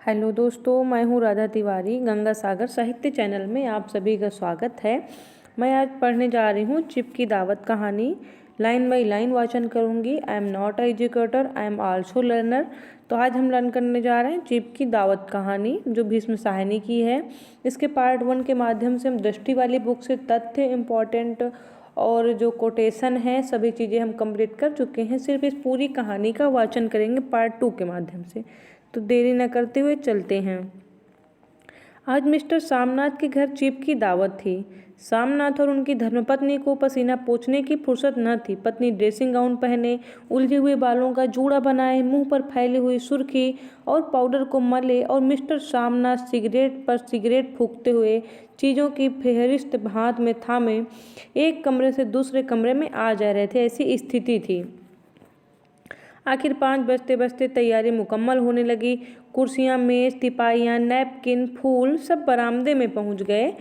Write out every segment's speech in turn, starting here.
Hello दोस्तों, मैं हूँ राधा तिवारी। गंगा सागर साहित्य चैनल में आप सभी का स्वागत है। मैं आज पढ़ने जा रही हूँ चिप की दावत कहानी। लाइन बाय लाइन वाचन करूँगी। I am not educator, I am also learner. तो आज हम लर्न करने जा रहे हैं चिप की दावत कहानी, जो भीष्म साहनी की है। इसके पार्ट 1 के माध्यम से हम दृष्टि वाली बुक से तथ्य इम्पॉर्टेंट और जो कोटेशन है सभी चीज़ें हम कंप्लीट कर चुके हैं। सिर्फ इस पूरी कहानी का वाचन करेंगे पार्ट 2 के माध्यम से। तो देरी न करते हुए चलते हैं। आज मिस्टर सामनाथ के घर चिप की दावत थी। सामनाथ और उनकी धर्मपत्नी को पसीना पोंछने की फुर्सत न थी। पत्नी ड्रेसिंग गाउन पहने, उलझे हुए बालों का जूड़ा बनाए, मुंह पर फैली हुई सुर्खी और पाउडर को मले, और मिस्टर सामनाथ सिगरेट पर सिगरेट फूंकते हुए चीज़ों की फेहरिस्त हाथ में थामे एक कमरे से दूसरे कमरे में आ जा रहे थे। ऐसी स्थिति थी। आखिर 5 बजते बजते तैयारी मुकम्मल होने लगी। कुर्सियाँ, मेज, तिपाहियाँ, नैपकिन, फूल सब बरामदे में पहुँच गए।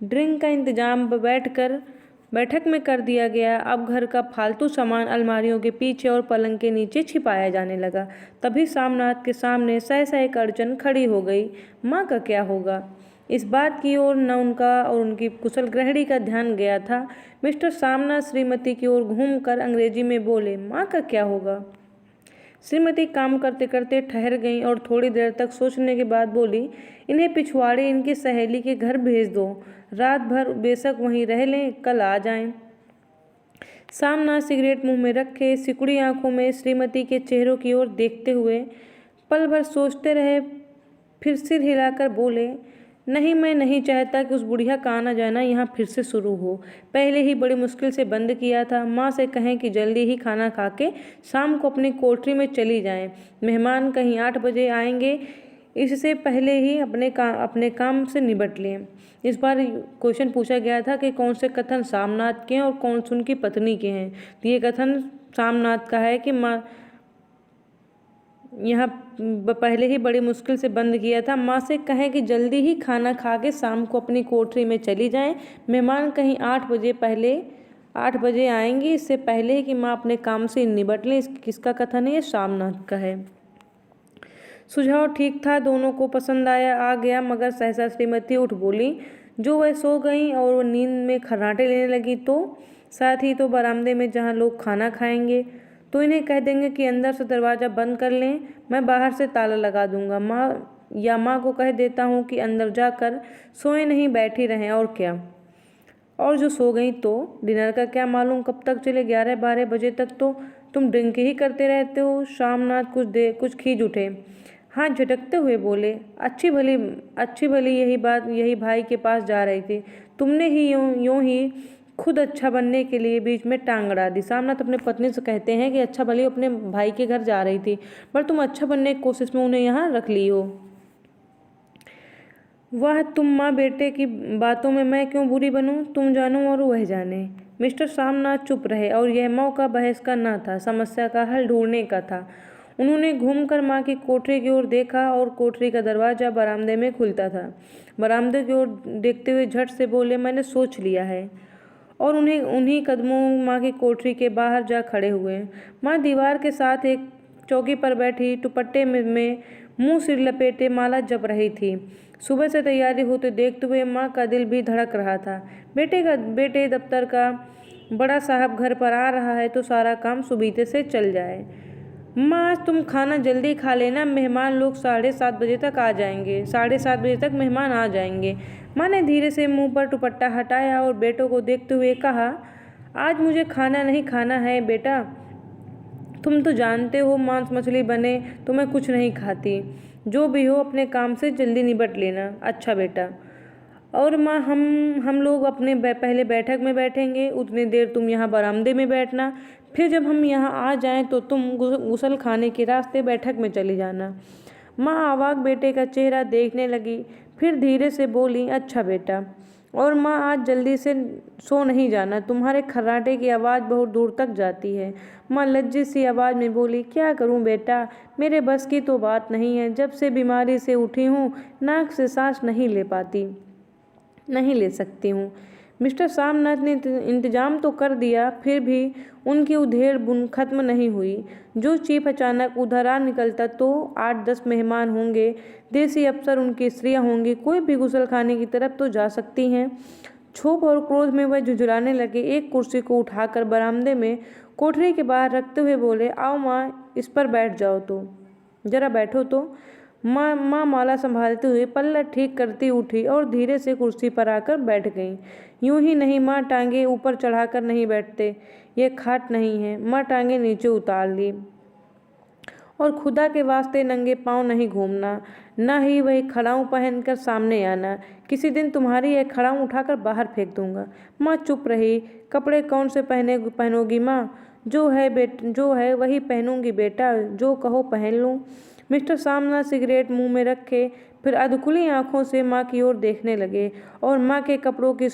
ड्रिंक का इंतजाम बैठक में कर दिया गया। अब घर का फालतू सामान अलमारियों के पीछे और पलंग के नीचे छिपाया जाने लगा। तभी सामनाथ के सामने सहसा एक अड़चन खड़ी हो गई। माँ का क्या होगा? इस बात की ओर न उनका और उनकी कुशल गृहिणी का ध्यान गया था। मिस्टर सामनाथ श्रीमती की ओर घूमकर अंग्रेजी में बोले, माँ का क्या होगा? श्रीमती काम करते करते ठहर गईं और थोड़ी देर तक सोचने के बाद बोली, इन्हें पिछवाड़े इनकी सहेली के घर भेज दो। रात भर बेशक वहीं रह लें, कल आ जाएं। सामना सिगरेट मुंह में रखे, सिकुड़ी आंखों में श्रीमती के चेहरों की ओर देखते हुए पल भर सोचते रहे। फिर सिर हिलाकर बोले, नहीं, मैं नहीं चाहता कि उस बुढ़िया का आना जाना यहाँ फिर से शुरू हो। पहले ही बड़ी मुश्किल से बंद किया था। माँ से कहें कि जल्दी ही खाना खा के शाम को अपनी कोठरी में चली जाएं। मेहमान कहीं 8 बजे आएंगे, इससे पहले ही अपने काम से निपट लें। इस बार क्वेश्चन पूछा गया था कि कौन से कथन सामनाथ के हैं और कौन से उनकी पत्नी के हैं। तो ये कथन सामनाथ का है कि माँ यहाँ पहले ही बड़ी मुश्किल से बंद किया था। माँ से कहें कि जल्दी ही खाना खा के शाम को अपनी कोठरी में चली जाएं। मेहमान कहीं 8 बजे आएंगे, इससे पहले ही कि माँ अपने काम से निपट लें। किसका कथन है? ये सामनाथ का है। सुझाव ठीक था, दोनों को पसंद आ गया, मगर सहसा श्रीमती उठ बोली। जो वह सो गई और वह नींद में खर्राटे लेने लगी, तो साथ ही तो बरामदे में जहाँ लोग खाना खाएंगे, तो इन्हें कह देंगे कि अंदर से दरवाज़ा बंद कर लें, मैं बाहर से ताला लगा दूंगा। माँ को कह देता हूँ कि अंदर जाकर सोए नहीं, बैठी रहें। और क्या? और जो सो गई तो डिनर का क्या मालूम कब तक चले? 11-12 बजे तक तो तुम ड्रिंक ही करते रहते हो। शामनाथ कुछ खींच उठे, हाथ झटकते हुए बोले, अच्छी भली यही भाई के पास जा रही थी। तुमने ही यूं ही खुद अच्छा बनने के लिए बीच में टांग अड़ा दी। सामनाथ अपने पत्नी से कहते हैं कि अच्छा भली अपने भाई के घर जा रही थी, पर तुम अच्छा बनने की कोशिश में उन्हें यहाँ रख ली हो। वह तुम माँ बेटे की बातों में मैं क्यों बुरी बनूं? तुम जानो और वह जाने। मिस्टर सामनाथ चुप रहे, और यह मौका बहस का न था, समस्या का हल ढूंढने का था। उन्होंने घूमकर माँ की कोठरी की ओर देखा, और कोठरी का दरवाज़ा बरामदे में खुलता था। बरामदे की ओर देखते हुए झट से बोले, मैंने सोच लिया है। और उन्हीं कदमों माँ की कोठरी के बाहर जा खड़े हुए। माँ दीवार के साथ एक चौकी पर बैठी दुपट्टे में मुंह सिर लपेटे माला जप रही थी। सुबह से तैयारी होते देखते हुए माँ का दिल भी धड़क रहा था। बेटे दफ्तर का बड़ा साहब घर पर आ रहा है, तो सारा काम सुबीते से चल जाए। माँ, आज तुम खाना जल्दी खा लेना, मेहमान लोग 7:30 बजे तक आ जाएंगे। 7:30 बजे तक मेहमान आ जाएंगे। माँ ने धीरे से मुंह पर दुपट्टा हटाया और बेटों को देखते हुए कहा, आज मुझे खाना नहीं खाना है बेटा। तुम तो जानते हो मांस मछली बने तो मैं कुछ नहीं खाती। जो भी हो अपने काम से जल्दी निपट लेना। अच्छा बेटा। और माँ, हम लोग अपने पहले बैठक में बैठेंगे, उतनी देर तुम यहाँ बरामदे में बैठना। फिर जब हम यहाँ आ जाएं तो तुम गुसल खाने के रास्ते बैठक में चली जाना। माँ आवाक बेटे का चेहरा देखने लगी, फिर धीरे से बोली, अच्छा बेटा। और माँ, आज जल्दी से सो नहीं जाना, तुम्हारे खर्राटे की आवाज़ बहुत दूर तक जाती है। माँ लज्जित सी आवाज़ में बोली, क्या करूँ बेटा, मेरे बस की तो बात नहीं है। जब से बीमारी से उठी हूँ, नाक से सांस नहीं ले सकती हूँ। मिस्टर सामनाथ ने इंतजाम तो कर दिया, फिर भी उनकी उधेड़ बुन खत्म नहीं हुई। जो चीफ अचानक उधर आ निकलता तो 8-10 मेहमान होंगे, देसी अफसर, उनकी स्त्रियां होंगी, कोई भी गुसलखाने की तरफ तो जा सकती हैं। क्षोभ और क्रोध में वह झुंझुलाने लगे। एक कुर्सी को उठाकर बरामदे में कोठरी के बाहर रखते हुए बोले, आओ माँ, इस पर बैठ जाओ, तो जरा बैठो तो। माँ माला संभालते हुए पल्ला ठीक करती उठी और धीरे से कुर्सी पर आकर बैठ गईं। यूं ही नहीं माँ, टांगे ऊपर चढ़ाकर नहीं बैठते, ये खाट नहीं है। माँ टांगे नीचे उतार ली। और खुदा के वास्ते नंगे पाँव नहीं घूमना, न ही वही खड़ाऊँ पहनकर सामने आना। किसी दिन तुम्हारी यह खड़ाऊँ उठाकर बाहर फेंक दूंगा। माँ चुप रही। कपड़े कौन से पहनोगी माँ? जो है वही पहनूंगी बेटा, जो कहो पहन लूँ। मिस्टर सामना सिगरेट मुंह में रखे फिर अधखुली आंखों से माँ की ओर देखने लगे और माँ के कपड़ों की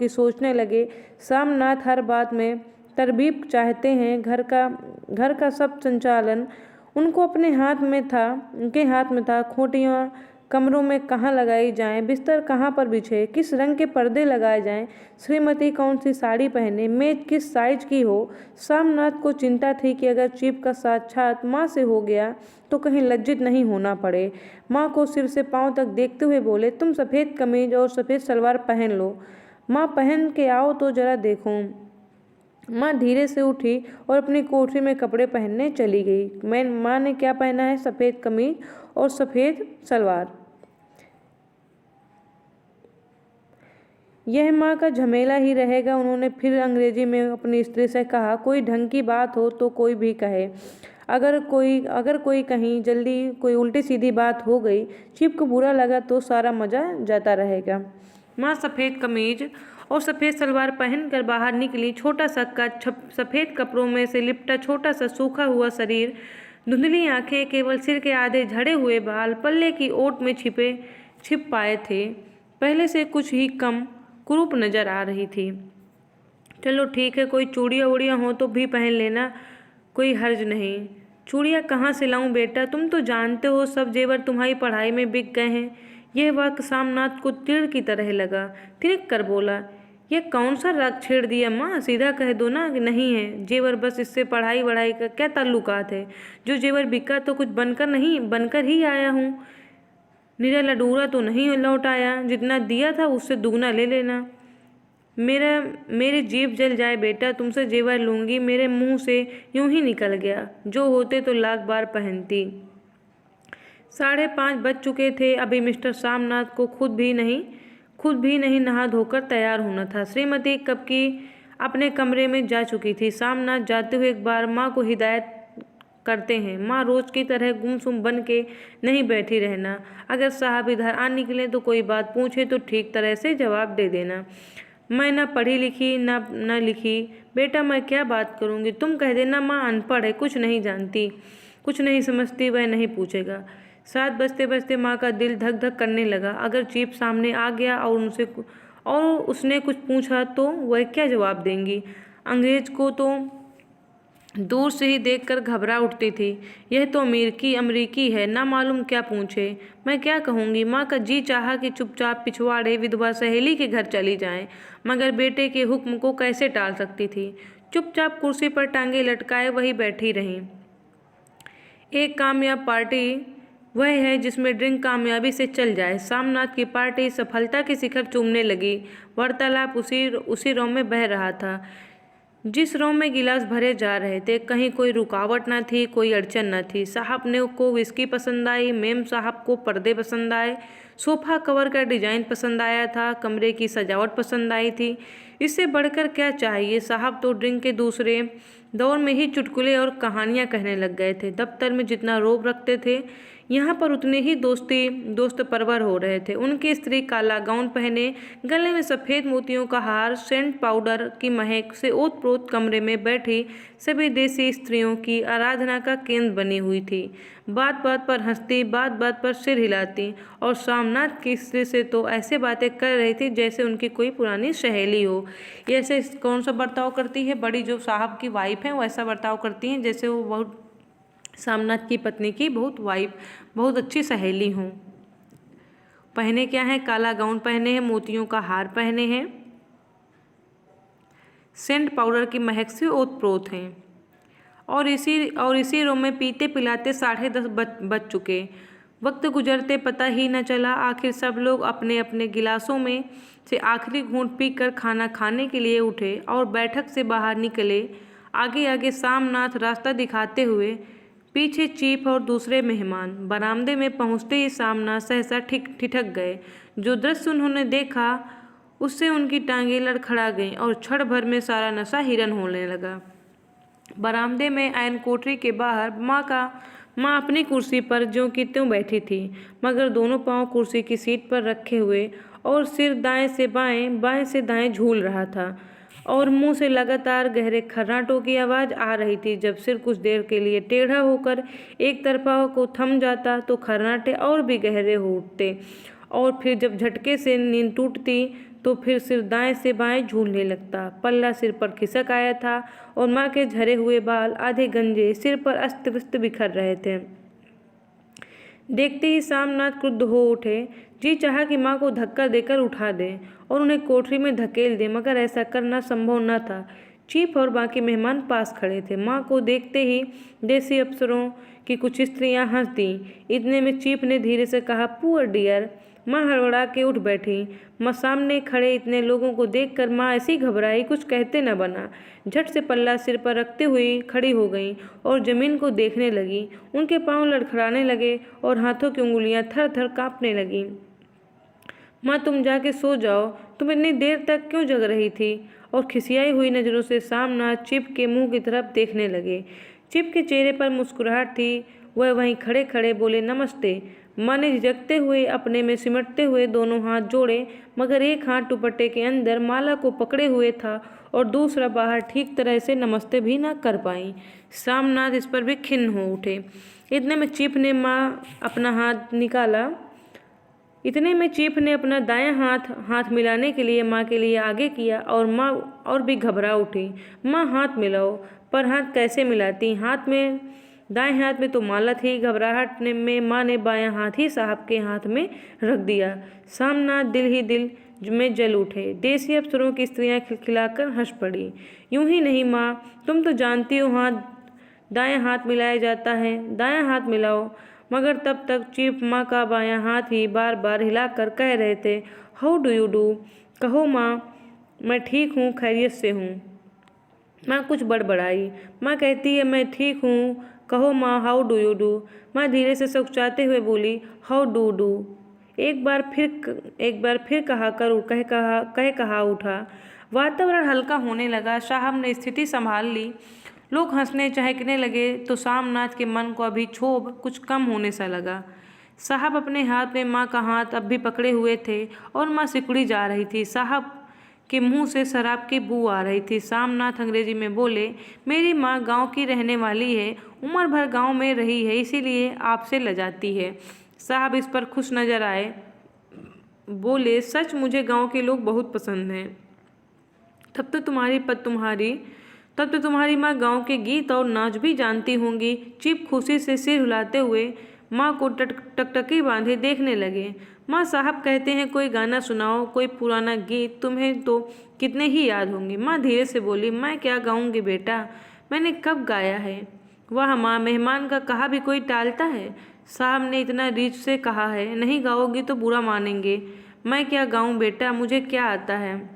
सोचने लगे। सामनाथ हर बात में तरबीब चाहते हैं। घर का सब संचालन उनके हाथ में था। खूंटियाँ कमरों में कहाँ लगाई जाएं, बिस्तर कहाँ पर बिछे, किस रंग के पर्दे लगाए जाएं, श्रीमती कौन सी साड़ी पहने, मेज किस साइज की हो। सामनाथ को चिंता थी कि अगर चीफ का साक्षात माँ से हो गया तो कहीं लज्जित नहीं होना पड़े। माँ को सिर से पाँव तक देखते हुए बोले, तुम सफ़ेद कमीज और सफ़ेद सलवार पहन लो। माँ पहन के आओ तो जरा देखूं। माँ धीरे से उठी और अपनी कोठरी में कपड़े पहनने चली गई। माँ ने क्या पहना है? सफ़ेद कमीज और सफ़ेद सलवार। यह माँ का झमेला ही रहेगा। उन्होंने फिर अंग्रेजी में अपनी स्त्री से कहा, कोई ढंग की बात हो तो कोई भी कहे। अगर कोई कहीं जल्दी कोई उल्टी सीधी बात हो गई, चीफ को बुरा लगा तो सारा मज़ा जाता रहेगा। माँ सफ़ेद कमीज और सफ़ेद सलवार पहनकर बाहर निकली। छोटा सा कद, सफ़ेद कपड़ों में से लिपटा छोटा सा सूखा हुआ शरीर, धुंधली आंखें, केवल सिर के आधे झड़े हुए बाल पल्ले की ओट में छिप पाए थे। पहले से कुछ ही कम कुरूप नजर आ रही थी। चलो ठीक है, कोई चूड़ियाँ वूड़ियाँ हो तो भी पहन लेना, कोई हर्ज नहीं। चूड़ियाँ कहाँ से लाऊं बेटा? तुम तो जानते हो सब जेवर तुम्हारी पढ़ाई में बिक गए हैं। यह वाक्य सामनाथ को तीर की तरह लगा। तिनक कर बोला, यह कौन सा राग छेड़ दिया माँ? सीधा कह दो ना कि नहीं है जेवर, बस इससे पढ़ाई वढ़ाई का क्या ताल्लुकात है? जो जेवर बिका तो कुछ बनकर ही आया हूँ। निरा लडूरा तो नहीं लौट आया। जितना दिया था उससे दुगना ले लेना। मेरी जीभ जल जाए बेटा, तुमसे जेवर लूँगी, मेरे मुंह से यूं ही निकल गया। जो होते तो लाख बार पहनती। 5:30 बज चुके थे। अभी मिस्टर सामनाथ को खुद भी नहीं नहा धोकर तैयार होना था। श्रीमती कब की अपने कमरे में जा चुकी थी। सामनाथ जाते हुए एक बार माँ को हिदायत करते हैं, माँ रोज की तरह गुमसुम बन के नहीं बैठी रहना। अगर साहब इधर आ निकले तो कोई बात पूछे तो ठीक तरह से जवाब दे देना। मैं ना पढ़ी लिखी ना लिखी बेटा, मैं क्या बात करूँगी? तुम कह देना माँ अनपढ़ है, कुछ नहीं जानती, कुछ नहीं समझती, वह नहीं पूछेगा। 7 बजते बजते माँ का दिल धक धक करने लगा। अगर चीफ सामने आ गया और उसने कुछ पूछा तो वह क्या जवाब देंगी? अंग्रेज को तो दूर से ही देखकर घबरा उठती थी। यह तो अमरीकी है, ना मालूम क्या पूछे। मैं क्या कहूँगी? माँ का जी चाहा कि चुपचाप पिछवाड़े विधवा सहेली के घर चली जाएं, मगर बेटे के हुक्म को कैसे टाल सकती थी। चुपचाप कुर्सी पर टांगे लटकाए वही बैठी रहीं। एक कामयाब पार्टी वह है जिसमें ड्रिंक कामयाबी से चल जाए। सामनाथ की पार्टी सफलता के शिखर चूमने लगी। वार्तालाप उसी रौ में बह रहा था जिस रौ में गिलास भरे जा रहे थे। कहीं कोई रुकावट न थी, कोई अड़चन न थी। साहब ने को विस्की पसंद आई, मेम साहब को पर्दे पसंद आए, सोफा कवर का डिजाइन पसंद आया था, कमरे की सजावट पसंद आई थी। इससे बढ़कर क्या चाहिए? साहब तो ड्रिंक के दूसरे दौर में ही चुटकुले और कहानियां कहने लग गए थे। दफ्तर में जितना रोब रखते थे, यहाँ पर उतने ही दोस्त परवर हो रहे थे। उनकी स्त्री काला गाउन पहने, गले में सफ़ेद मोतियों का हार, सेंट पाउडर की महक से ओत-प्रोत कमरे में बैठी सभी देसी स्त्रियों की आराधना का केंद्र बनी हुई थी। बात बात पर हंसती, बात बात पर सिर हिलाती और सामनाथ की स्त्री से तो ऐसे बातें कर रही थी जैसे उनकी कोई पुरानी सहेली हो। ये ऐसे कौन सा बर्ताव करती है? बड़ी जो साहब की वाइफ है वो ऐसा बर्ताव करती हैं जैसे वो बहुत सामनाथ की पत्नी की बहुत अच्छी सहेली हों। पहने क्या है? काला गाउन पहने हैं, मोतियों का हार पहने हैं, सेंट पाउडर की महक से ओतप्रोत हैं। और इसी रूम में पीते पिलाते 10:30 बज चुके। वक्त गुजरते पता ही न चला। आखिर सब लोग अपने अपने गिलासों में से आखिरी घूंट पीकर खाना खाने के लिए उठे और बैठक से बाहर निकले। आगे आगे सामनाथ रास्ता दिखाते हुए, पीछे चीफ और दूसरे मेहमान। बरामदे में पहुंचते ही सामनाथ सहसा ठिठक गए। जो दृश्य उन्होंने देखा उससे उनकी टांगें लड़खड़ा गईं और क्षण भर में सारा नशा हिरन होने लगा। बरामदे में ऐन कोठरी के बाहर माँ अपनी कुर्सी पर ज्यों की त्यों बैठी थी, मगर दोनों पांव कुर्सी की सीट पर रखे हुए और सिर दाएं से बाएं, बाएं से दाएं झूल रहा था और मुंह से लगातार गहरे खर्राटों की आवाज़ आ रही थी। जब सिर कुछ देर के लिए टेढ़ा होकर एक तरफा को थम जाता तो खर्राटे और भी गहरे हो उठते और फिर जब झटके से नींद टूटती तो फिर सिर दाएं से बाएं झूलने लगता। पल्ला सिर पर खिसक आया था और माँ के झरे हुए बाल आधे गंजे सिर पर अस्त व्यस्त बिखर रहे थे। देखते ही सामनाथ क्रुद्ध हो उठे। जी चाहा कि माँ को धक्का देकर उठा दें और उन्हें कोठरी में धकेल दें, मगर ऐसा करना संभव न था। चीफ और बाकी मेहमान पास खड़े थे। माँ को देखते ही देसी अफसरों की कुछ स्त्रियां हंस दीं। इतने में चीफ ने धीरे से कहा, पुअर डियर। माँ हड़बड़ा के उठ बैठी। माँ सामने खड़े इतने लोगों को देखकर माँ ऐसी घबराई कुछ कहते न बना। झट से पल्ला सिर पर रखते हुए खड़ी हो गईं और जमीन को देखने लगी। उनके पांव लड़खड़ाने लगे और हाथों की उंगलियां थर थर कांपने लगीं। माँ तुम जाके सो जाओ, तुम इतनी देर तक क्यों जग रही थी? और खिसियाई हुई नज़रों से सामनाथ चिप के मुंह की तरफ देखने लगे। चिप के चेहरे पर मुस्कुराहट थी। वह वहीं खड़े खड़े बोले, नमस्ते। माँ ने झिझकते हुए अपने में सिमटते हुए दोनों हाथ जोड़े, मगर एक हाथ दुपट्टे के अंदर माला को पकड़े हुए था और दूसरा बाहर ठीक तरह से नमस्ते भी ना कर पाई। सामनाथ इस पर भी खिन्न हो उठे। इतने में चीफ ने अपना दायां हाथ मिलाने के लिए माँ के लिए आगे किया और माँ और भी घबरा उठी। माँ हाथ मिलाओ। पर हाथ कैसे मिलाती? दाएं हाथ में तो माला थी। घबराहट में माँ ने बायां हाथ ही साहब के हाथ में रख दिया। सामनाथ दिल ही दिल में जल उठे। देसी अफसरों की स्त्रियां खिलखिलाकर हंस पड़ी। यूं ही नहीं माँ, तुम तो जानती हो दायां हाथ मिलाया जाता है, दायां हाथ मिलाओ। मगर तब तक चीफ माँ का बायां हाथ ही बार बार हिलाकर कह रहे थे, हाउ डू यू डू। कहो माँ, मैं ठीक हूँ, खैरियत से हूँ। माँ कुछ बड़बड़ाई। माँ कहती है, मैं ठीक हूँ, कहो माँ, हाउ डू यू डू। माँ धीरे से सकुचाते हुए बोली, हाउ डू डू। एक बार फिर कहा उठा। वातावरण हल्का होने लगा। साहब ने स्थिति संभाल ली। लोग हंसने चहकने लगे तो सामनाथ के मन को अभी क्षोभ कुछ कम होने सा लगा। साहब अपने हाथ में माँ का हाथ अब भी पकड़े हुए थे और माँ सिकुड़ी जा रही थी। साहब के मुंह से शराब की बू आ रही थी। सामनाथ अंग्रेजी में बोले, मेरी माँ गांव की रहने वाली है, उम्र भर गांव में रही है, इसीलिए आपसे लजाती है। साहब इस पर खुश नजर आए। बोले, सच मुझे गांव के लोग बहुत पसंद हैं। तब तो तुम्हारी माँ गांव के गीत और नाच भी जानती होंगी। चिप खुशी से सिर हिलाते हुए माँ को टकटकी बांधे देखने लगे। माँ साहब कहते हैं कोई गाना सुनाओ, कोई पुराना गीत, तुम्हें तो कितने ही याद होंगे। माँ धीरे से बोली, मैं क्या गाऊंगी बेटा, मैंने कब गाया है। वाह माँ, मेहमान का कहा भी कोई टालता है। साहब ने इतना रीझ से कहा है, नहीं गाओगी तो बुरा मानेंगे। मैं क्या गाऊं बेटा, मुझे क्या आता है।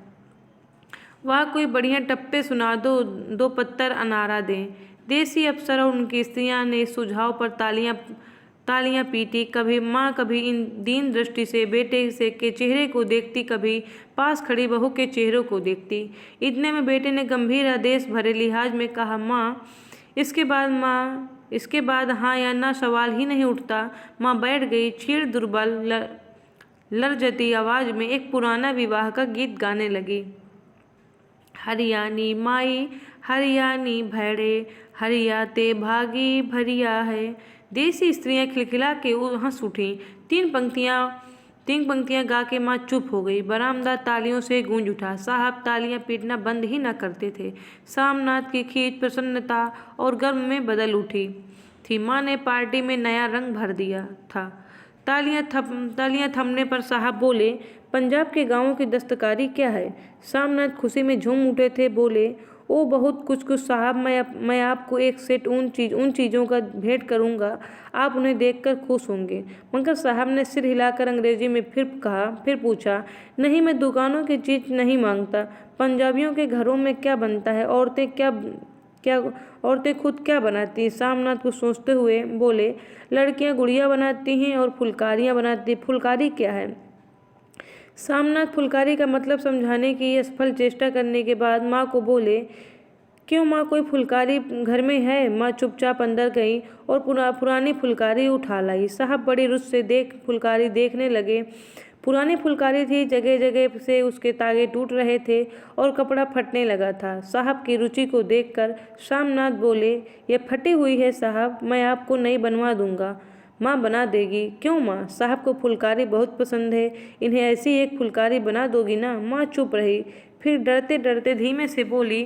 वह कोई बढ़िया टप्पे सुना दो, 2 पत्तर अनारा दें। देसी अफसर और उनकी स्त्रियां ने इस सुझाव पर तालियां पीटी। कभी माँ कभी इन दीन दृष्टि से बेटे से के चेहरे को देखती, कभी पास खड़ी बहू के चेहरों को देखती। इतने में बेटे ने गंभीर आदेश भरे लिहाज में कहा, माँ इसके बाद हाँ या ना सवाल ही नहीं उठता। माँ बैठ गई। क्षीण दुर्बल लर्जती आवाज में एक पुराना विवाह का गीत गाने लगी। हरियाणी माई हरियाणी भैड़े, हरियाते भागी भरिया है। देसी स्त्रियां खिलखिला के हंस उठीं। 3 पंक्तियां गा के माँ चुप हो गई। बरामदा तालियों से गूंज उठा। साहब तालियां पीटना बंद ही न करते थे। सामनाथ की खींच प्रसन्नता और गर्व में बदल उठी थी। माँ ने पार्टी में नया रंग भर दिया था। तालियां थमने पर साहब बोले, पंजाब के गांवों की दस्तकारी क्या है। सामनाथ खुशी में झूम उठे थे। बोले, ओ बहुत कुछ साहब, मैं आपको एक सेट उन चीज़ों का भेंट करूंगा, आप उन्हें देखकर खुश होंगे। मगर साहब ने सिर हिलाकर अंग्रेजी में फिर पूछा, नहीं, मैं दुकानों की चीज़ नहीं मांगता। पंजाबियों के घरों में क्या बनता है, औरतें खुद क्या बनाती हैं। सामनाथ को सोचते हुए बोले, लड़कियां गुड़िया बनाती हैं और फुलकारियां बनाती। फुलकारी क्या है। सामनाथ फुलकारी का मतलब समझाने की असफल चेष्टा करने के बाद माँ को बोले, क्यों माँ, कोई फुलकारी घर में है। माँ चुपचाप अंदर गई और पुरानी फुलकारी उठा लाई। साहब बड़ी रुचि से फुलकारी देखने लगे। पुरानी फुलकारी थी, जगह जगह से उसके तागे टूट रहे थे और कपड़ा फटने लगा था। साहब की रुचि को देखकर सामनाथ बोले, यह फटी हुई है साहब, मैं आपको नई बनवा दूंगा। माँ बना देगी। क्यों माँ, साहब को फुलकारी बहुत पसंद है, इन्हें ऐसी एक फुलकारी बना दोगी ना। माँ चुप रही, फिर डरते डरते धीमे से बोली,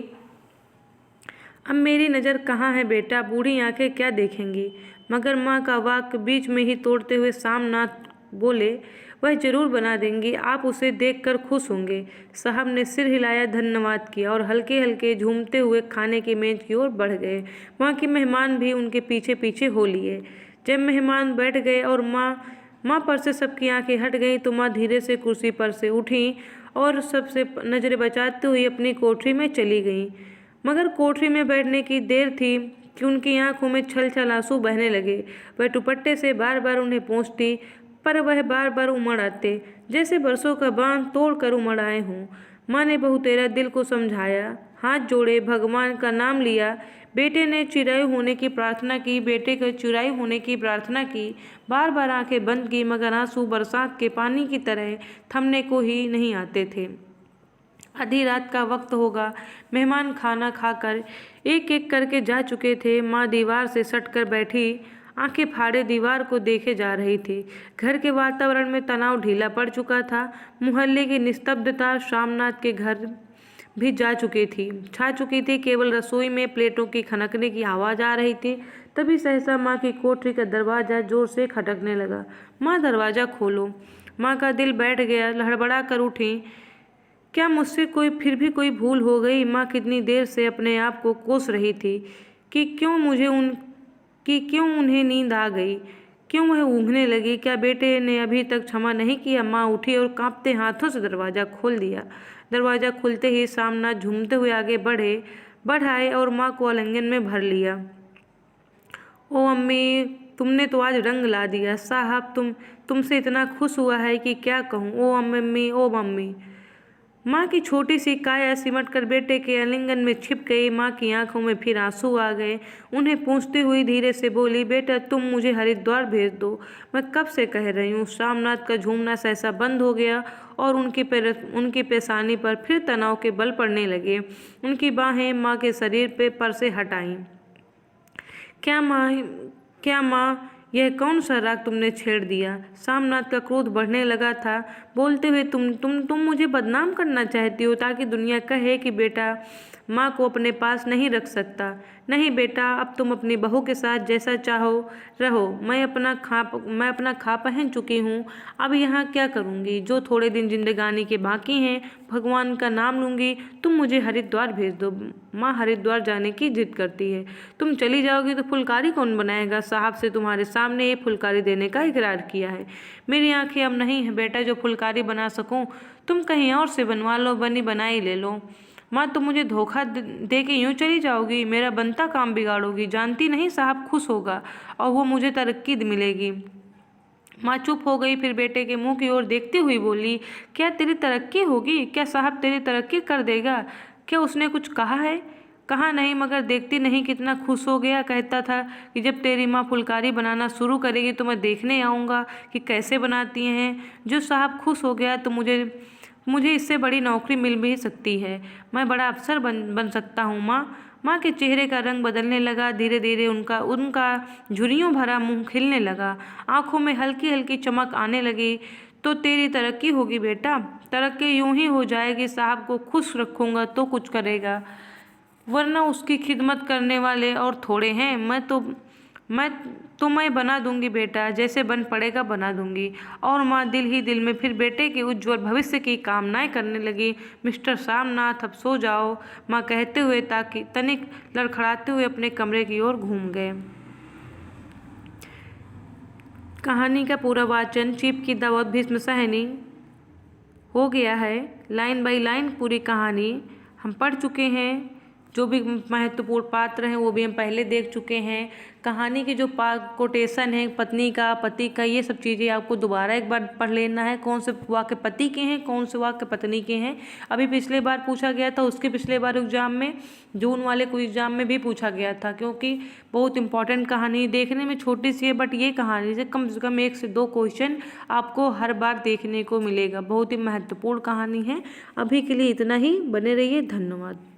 अब मेरी नज़र कहाँ है बेटा, बूढ़ी आंखें क्या देखेंगी। मगर माँ का वाक्य बीच में ही तोड़ते हुए सामनाथ बोले, वह जरूर बना देंगी, आप उसे देखकर खुश होंगे। साहब ने सिर हिलाया, धन्यवाद किया और हल्के हल्के झूमते हुए खाने की मेज की ओर बढ़ गए। वहाँ के मेहमान भी उनके पीछे पीछे हो लिए। जब मेहमान बैठ गए और माँ पर से सबकी आंखें हट गईं तो माँ धीरे से कुर्सी पर से उठी और सबसे नज़रें बचाते हुए अपनी कोठरी में चली गईं। मगर कोठरी में बैठने की देर थी कि उनकी आंखों में छल छल आंसू बहने लगे। वह दुपट्टे से बार बार उन्हें पोंछती, पर वह बार बार उमड़ आते, जैसे बरसों का बांध तोड़ कर उमड़ आए हों। माँ ने बहुतेरा दिल को समझाया, हाथ जोड़े, भगवान का नाम लिया। बेटे ने चिरायु होने की प्रार्थना की, बेटे के चिरायु होने की प्रार्थना की। बार बार आंखें बंद की, मगर आंसू बरसात के पानी की तरह थमने को ही नहीं आते थे। आधी रात का वक्त होगा। मेहमान खाना खाकर एक एक करके जा चुके थे। माँ दीवार से सटकर बैठी, आंखें फाड़े दीवार को देखे जा रही थी। घर के वातावरण में तनाव ढीला पड़ चुका था। मोहल्ले की निस्तब्धता सामनाथ के घर भी छा चुकी थी। केवल रसोई में प्लेटों की खनकने की आवाज़ आ रही थी। तभी सहसा माँ की कोठरी का दरवाज़ा जोर से खटकने लगा। माँ, दरवाज़ा खोलो। माँ का दिल बैठ गया, लड़बड़ा कर उठी। क्या मुझसे फिर भी कोई भूल हो गई। माँ कितनी देर से अपने आप को कोस रही थी कि क्यों उन्हें नींद आ गई, क्यों वह ऊँघने लगी। क्या बेटे ने अभी तक क्षमा नहीं किया। माँ उठी और कांपते हाथों से दरवाज़ा खोल दिया। दरवाज़ा खुलते ही सामनाथ झूमते हुए आगे बढ़ आए और माँ को आलिंगन में भर लिया। ओ अम्मी, तुमने तो आज रंग ला दिया। साहब तुमसे इतना खुश हुआ है कि क्या कहूँ। ओ मम्मी, ओ मम्मी। माँ की छोटी सी काया सिमटकर बेटे के आलिंगन में छिप गई। माँ की आंखों में फिर आंसू आ गए। उन्हें पूछती हुई धीरे से बोली, बेटा तुम मुझे हरिद्वार भेज दो, मैं कब से कह रही हूँ। सामनाथ का झूमना सहसा बंद हो गया और उनकी पेशानी पर फिर तनाव के बल पड़ने लगे। उनकी बाहें माँ के शरीर पर से हटाईं। क्या माँ, यह कौन सा राग तुमने छेड़ दिया। सामनाथ का क्रोध बढ़ने लगा था, बोलते हुए तुम मुझे बदनाम करना चाहती हो ताकि दुनिया कहे कि बेटा माँ को अपने पास नहीं रख सकता। नहीं बेटा, अब तुम अपनी बहू के साथ जैसा चाहो रहो। मैं अपना खा पहन चुकी हूँ, अब यहाँ क्या करूँगी। जो थोड़े दिन जिंदगानी के बाकी हैं, भगवान का नाम लूँगी। तुम मुझे हरिद्वार भेज दो। माँ हरिद्वार जाने की जिद करती है। तुम चली जाओगी तो फुलकारी कौन बनाएगा। साहब से तुम्हारे सामने ये फुलकारी देने का इकरार किया है। मेरी आंखें अब नहीं है बेटा जो फुलकारी बना सकूं। तुम कहीं और से बनवा लो, बनी बनाई ले लो। माँ, तुम मुझे धोखा दे के यूँ चली जाओगी, मेरा बनता काम बिगाड़ोगी। जानती नहीं साहब खुश होगा और वो मुझे तरक्की मिलेगी। माँ चुप हो गई, फिर बेटे के मुंह की ओर देखती हुई बोली, क्या तेरी तरक्की होगी। क्या साहब तेरी तरक्की कर देगा। क्या उसने कुछ कहा है। कहा नहीं, मगर देखती नहीं कितना खुश हो गया। कहता था कि जब तेरी माँ फुलकारी बनाना शुरू करेगी तो मैं देखने आऊँगा कि कैसे बनाती हैं। जो साहब खुश हो गया तो मुझे इससे बड़ी नौकरी मिल भी सकती है। मैं बड़ा अफसर बन सकता हूँ। माँ के चेहरे का रंग बदलने लगा। धीरे धीरे उनका झुर्रियों भरा मुंह खिलने लगा, आंखों में हल्की हल्की चमक आने लगी। तो तेरी तरक्की होगी बेटा, तरक्की यूं ही हो जाएगी। साहब को खुश रखूँगा तो कुछ करेगा, वरना उसकी खिदमत करने वाले और थोड़े हैं। मैं तो मैं बना दूंगी बेटा, जैसे बन पड़ेगा बना दूंगी। और माँ दिल ही दिल में फिर बेटे के उज्ज्वल भविष्य की कामनाएं करने लगी। मिस्टर सामनाथ अब सो जाओ, माँ कहते हुए ताकि तनिक लड़खड़ाते हुए अपने कमरे की ओर घूम गए। कहानी का पूरा वाचन चिप की दावत भीष्म सहनी हो गया है। लाइन बाय लाइन पूरी कहानी हम पढ़ चुके हैं। जो भी महत्वपूर्ण पात्र हैं वो भी हम पहले देख चुके हैं। कहानी की जो कोटेशन है पत्नी का, पति का, ये सब चीज़ें आपको दोबारा एक बार पढ़ लेना है। कौन से वाक्य पति के हैं, कौन से वाक्य पत्नी के हैं। अभी पिछले बार पूछा गया था, उसके पिछले बार एग्जाम में, जून वाले को एग्जाम में भी पूछा गया था, क्योंकि बहुत इंपॉर्टेंट कहानी, देखने में छोटी सी है बट ये कहानी से कम 1 से 2 क्वेश्चन आपको हर बार देखने को मिलेगा। बहुत ही महत्वपूर्ण कहानी है। अभी के लिए इतना ही, बने रहिए, धन्यवाद।